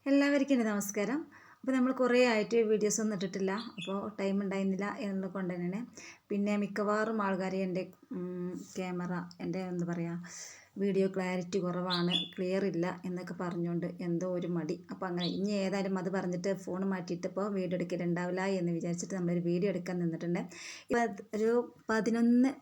എല്ലാവർക്കും എൻ്റെ നമസ്കാരം. അപ്പോൾ നമ്മൾ കുറേ ആയിട്ട് വീഡിയോസ് ഒന്നും ഇട്ടിട്ടില്ല, അപ്പോൾ ടൈം ഉണ്ടായിരുന്നില്ല എന്നുള്ളത് കൊണ്ട് തന്നെയാണ്. പിന്നെ മിക്കവാറും ആൾക്കാർ എൻ്റെ ക്യാമറ എൻ്റെ എന്താ പറയുക വീഡിയോ ക്ലാരിറ്റി കുറവാണ്, ക്ലിയർ ഇല്ല എന്നൊക്കെ പറഞ്ഞുകൊണ്ട് എന്തോ ഒരു മടി. അപ്പോൾ അങ്ങനെ ഇനി ഏതായാലും അത് പറഞ്ഞിട്ട് ഫോൺ മാറ്റിയിട്ട് ഇപ്പോൾ വീഡിയോ എടുക്കലുണ്ടാവില്ല എന്ന് വിചാരിച്ചിട്ട് നമ്മളൊരു വീഡിയോ എടുക്കാൻ നിന്നിട്ടുണ്ട്. ഒരു 11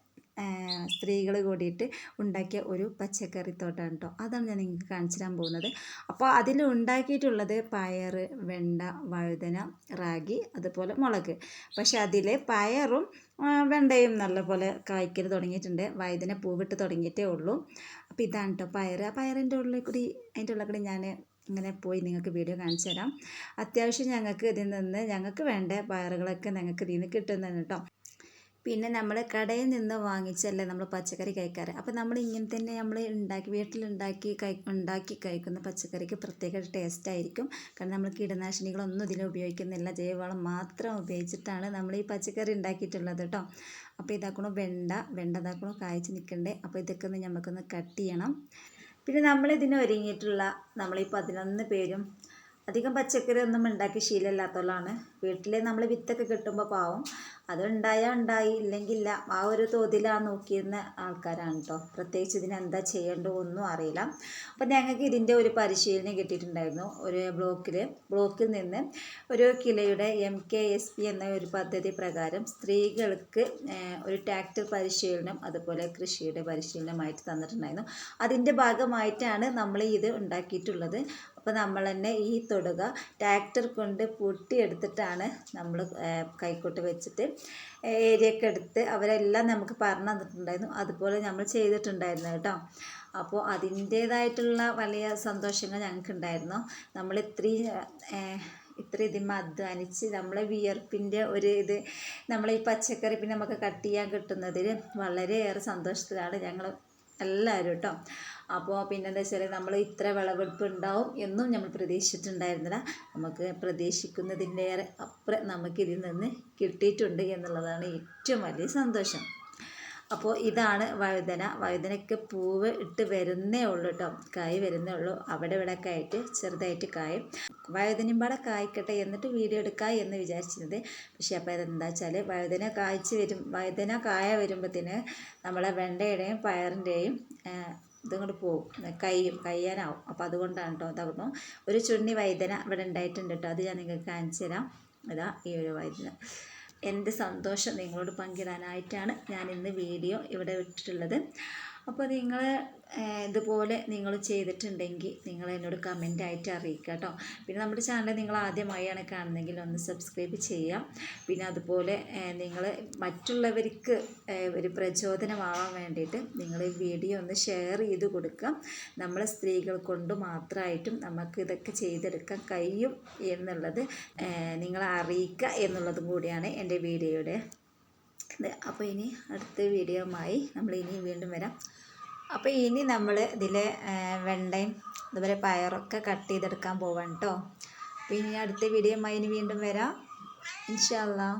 സ്ത്രീകൾ കൂടിയിട്ട് ഉണ്ടാക്കിയ ഒരു പച്ചക്കറി തോട്ടമാണ് കേട്ടോ. അതാണ് ഞാൻ നിങ്ങൾക്ക് കാണിച്ചു തരാൻ പോകുന്നത്. അപ്പോൾ അതിൽ ഉണ്ടാക്കിയിട്ടുള്ളത് പയർ, വെണ്ട, വഴുതന, റാഗി, അതുപോലെ മുളക്. പക്ഷെ അതിൽ പയറും വെണ്ടയും നല്ലപോലെ കായ്ക്കൽ തുടങ്ങിയിട്ടുണ്ട്. വഴുതന പൂവിട്ട് തുടങ്ങിയിട്ടേ ഉള്ളൂ. അപ്പോൾ ഇതാണ് കേട്ടോ പയർ. ആ പയറിൻ്റെ ഉള്ളിൽ കൂടി അതിൻ്റെ ഉള്ളിൽ കൂടി ഞാൻ ഇങ്ങനെ പോയി നിങ്ങൾക്ക് വീഡിയോ കാണിച്ചു തരാം. അത്യാവശ്യം ഞങ്ങൾക്ക് ഇതിൽ നിന്ന് ഞങ്ങൾക്ക് വേണ്ട പയറുകളൊക്കെ ഞങ്ങൾക്ക് ഇതിൽ നിന്ന് കിട്ടുന്നതാണ് കേട്ടോ. പിന്നെ നമ്മൾ കടയിൽ നിന്ന് വാങ്ങിച്ചല്ലേ നമ്മൾ പച്ചക്കറി കഴിക്കാറ്. അപ്പോൾ നമ്മൾ ഇങ്ങനെ തന്നെ നമ്മൾ വീട്ടിലുണ്ടാക്കി കഴിക്കുന്ന പച്ചക്കറിക്ക് പ്രത്യേക ടേസ്റ്റ് ആയിരിക്കും. കാരണം നമ്മൾ കീടനാശിനികളൊന്നും ഇതിൽ ഉപയോഗിക്കുന്നില്ല, ജൈവവളം മാത്രം ഉപയോഗിച്ചിട്ടാണ് നമ്മൾ ഈ പച്ചക്കറി ഉണ്ടാക്കിയിട്ടുള്ളത് കേട്ടോ. അപ്പോൾ ഇതാക്കണോ വെണ്ട ഇതാക്കണോ കായ്ച്ച് നിൽക്കണ്ടേ. അപ്പോൾ ഇതൊക്കെ ഒന്ന് നമുക്കൊന്ന് കട്ട് ചെയ്യണം. പിന്നെ നമ്മളിതിന് ഒരുങ്ങിയിട്ടുള്ള നമ്മളീ 11 പേരും അധികം പച്ചക്കറി ഒന്നും ഉണ്ടാക്കി ശീലമില്ലാത്തവരാണ്. വീട്ടിൽ നമ്മൾ വിത്തൊക്കെ കിട്ടുമ്പോൾ പാവം അത് ഉണ്ടായി ഇല്ലെങ്കില്ല ആ ഒരു തോതിലാണ് നോക്കിയിരുന്ന ആൾക്കാരാണ് കേട്ടോ. പ്രത്യേകിച്ച് ഇതിനെന്താ ചെയ്യേണ്ടത് ഒന്നും അറിയില്ല. അപ്പോൾ ഞങ്ങൾക്ക് ഇതിൻ്റെ ഒരു പരിശീലനം കിട്ടിയിട്ടുണ്ടായിരുന്നു. ഒരു ബ്ലോക്കിൽ നിന്ന് ഒരു കിലയുടെ MKSP എന്ന ഒരു പദ്ധതി പ്രകാരം സ്ത്രീകൾക്ക് ഒരു ട്രാക്ടർ പരിശീലനം അതുപോലെ കൃഷിയുടെ പരിശീലനമായിട്ട് തന്നിട്ടുണ്ടായിരുന്നു. അതിൻ്റെ ഭാഗമായിട്ടാണ് നമ്മൾ ഇത് ഉണ്ടാക്കിയിട്ടുള്ളത്. അപ്പോൾ നമ്മൾ തന്നെ ഈ തൊടുക ട്രാക്ടർ കൊണ്ട് പൊട്ടിയെടുത്തിട്ടാണ് നമ്മൾ കൈക്കോട്ട് വെച്ചിട്ട് ഏരിയൊക്കെ എടുത്ത് അവരെല്ലാം നമുക്ക് പറഞ്ഞു തന്നിട്ടുണ്ടായിരുന്നു. അതുപോലെ നമ്മൾ ചെയ്തിട്ടുണ്ടായിരുന്നു കേട്ടോ. അപ്പോൾ അതിൻ്റേതായിട്ടുള്ള വലിയ സന്തോഷങ്ങൾ ഞങ്ങൾക്കുണ്ടായിരുന്നു. നമ്മൾ ഇത്ര ഇതിന്മേൽ അധ്വാനിച്ച് നമ്മളെ വിയർപ്പിൻ്റെ ഒരു ഇത് നമ്മൾ ഈ പച്ചക്കറി പിന്നെ നമുക്ക് കട്ട് ചെയ്യാൻ കിട്ടുന്നതിൽ വളരെയേറെ സന്തോഷത്തിലാണ് ഞങ്ങൾ എല്ലാവരും കേട്ടോ. അപ്പോൾ പിന്നെന്താ വെച്ചാൽ നമ്മൾ ഇത്ര വിളവെടുപ്പ് ഉണ്ടാവും എന്നും നമ്മൾ പ്രതീക്ഷിച്ചിട്ടുണ്ടായിരുന്നില്ല. നമുക്ക് പ്രതീക്ഷിക്കുന്നതിൻ്റെയേറെ അപ്പുറം നമുക്കിതിൽ നിന്ന് കിട്ടിയിട്ടുണ്ട് എന്നുള്ളതാണ് ഏറ്റവും വലിയ സന്തോഷം. അപ്പോൾ ഇതാണ് വഴുതനയ്ക്ക് പൂവ് ഇട്ട് വരുന്നേ ഉള്ളൂ കേട്ടോ, കായ് വരുന്നേ ഉള്ളൂ. അവിടെ ഇവിടെയൊക്കെ ആയിട്ട് ചെറുതായിട്ട് കായും. വഴുതനയും പാടെ കായ്ക്കട്ടെ എന്നിട്ട് വീഡിയോ എടുക്കുക എന്ന് വിചാരിച്ചിരുന്നത്. പക്ഷേ അപ്പോൾ അതെന്താ വെച്ചാൽ വഴുതന കായ വരുമ്പോഴത്തേന് നമ്മളെ വെണ്ടയുടെയും പയറിൻ്റെയും ഇതങ്ങോട്ട് പോകും, കഴിയാനാവും. അപ്പോൾ അതുകൊണ്ടാണ് കേട്ടോ. അതാകുന്നു ഒരു ചുണ്ണി വഴുതന ഇവിടെ ഉണ്ടായിട്ടുണ്ട് കേട്ടോ. അത് ഞാൻ നിങ്ങൾക്ക് കാണിച്ചു തരാം. ഇതാ ഈ ഒരു വഴുതന. എൻ്റെ സന്തോഷം നിങ്ങളോട് പങ്കിടാനായിട്ടാണ് ഞാൻ ഇന്ന് വീഡിയോ ഇവിടെ ഇട്ടിട്ടുള്ളത്. അപ്പോൾ നിങ്ങൾ ഇതുപോലെ നിങ്ങൾ ചെയ്തിട്ടുണ്ടെങ്കിൽ നിങ്ങൾ എന്നോട് കമൻ്റായിട്ട് അറിയിക്കുക കേട്ടോ. പിന്നെ നമ്മുടെ ചാനൽ നിങ്ങൾ ആദ്യമായാണ് കാണുന്നതെങ്കിൽ ഒന്ന് സബ്സ്ക്രൈബ് ചെയ്യാം. പിന്നെ അതുപോലെ നിങ്ങൾ മറ്റുള്ളവർക്ക് ഒരു പ്രചോദനമാവാൻ വേണ്ടിയിട്ട് നിങ്ങൾ ഈ വീഡിയോ ഒന്ന് ഷെയർ ചെയ്ത് കൊടുക്കുക. നമ്മളെ സ്ത്രീകൾ കൊണ്ട് മാത്രമായിട്ടും നമുക്ക് ഇതൊക്കെ ചെയ്തെടുക്കാൻ കഴിയും എന്നുള്ളത് നിങ്ങളെ അറിയിക്കുക എന്നുള്ളതും കൂടിയാണ് എൻ്റെ വീഡിയോയുടെ ഇത്. അപ്പോൾ ഇനി അടുത്ത വീഡിയോയുമായി നമ്മൾ ഇനി വീണ്ടും വരാം. അപ്പോൾ ഇനി നമ്മൾ ഇതിൽ വെണ്ടയും അതുപോലെ പയറൊക്കെ കട്ട് ചെയ്തെടുക്കാൻ പോവാം കേട്ടോ. അപ്പോൾ ഇനി അടുത്ത വീഡിയോയുമായി ഇനി വീണ്ടും വരാം ഇൻഷാ അല്ലാഹ്.